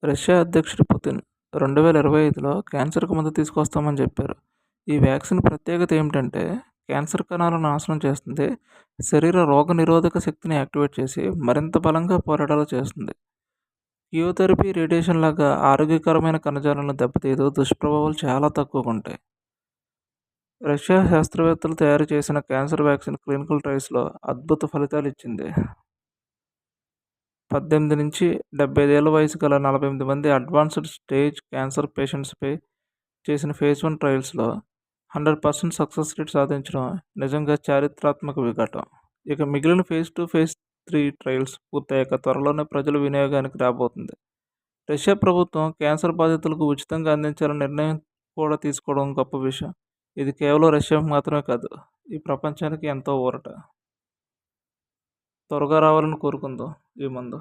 Russia అధ్యక్షుడు Putin 2025లో క్యాన్సర్‌కు మందు తీసుకొస్తామని చెప్పారు. ఈ వ్యాక్సిన్ ప్రత్యేకత ఏమిటంటే క్యాన్సర్ కణాలను నాశనం చేస్తుంది. శరీర రోగనిరోధక శక్తిని యాక్టివేట్ చేసి మరింత బలంగా పోరాడేలా చేస్తుంది. కీమోథెరపీ, రేడియేషన్ లాగా ఆరోగ్యకరమైన కణజాలాలను దెబ్బతీయదు. దుష్ప్రభావాలు చాలా తక్కువగా ఉంటాయి. రష్యా శాస్త్రవేత్తలు తయారు చేసిన క్యాన్సర్ వ్యాక్సిన్ క్లినికల్ ట్రయల్స్‌లో అద్భుత ఫలితాలు ఇచ్చింది. 18-75 ఏళ్ల వయసు గల 48 మంది అడ్వాన్స్డ్ స్టేజ్ క్యాన్సర్ పేషెంట్స్‌పై చేసిన ఫేజ్ 1 ట్రయల్స్‌లో 100% సక్సెస్ రేట్ సాధించడం నిజంగా చారిత్రాత్మక విఘటన. ఇక మిగిలిన ఫేజ్ 2, ఫేజ్ 3 ట్రయల్స్ పూర్తయ్యాక త్వరలోనే ప్రజల వినియోగానికి రాబోతుంది. రష్యా ప్రభుత్వం క్యాన్సర్ బాధితులకు ఉచితంగా అందించాలనే నిర్ణయం కూడా తీసుకోవడం గొప్ప విషయం. ఇది కేవలం రష్యాకు మాత్రమే కాదు, ఈ ప్రపంచానికి ఎంతో ఊరట. త్వరగా రావాలని కోరుకుందాం ఈ మందు.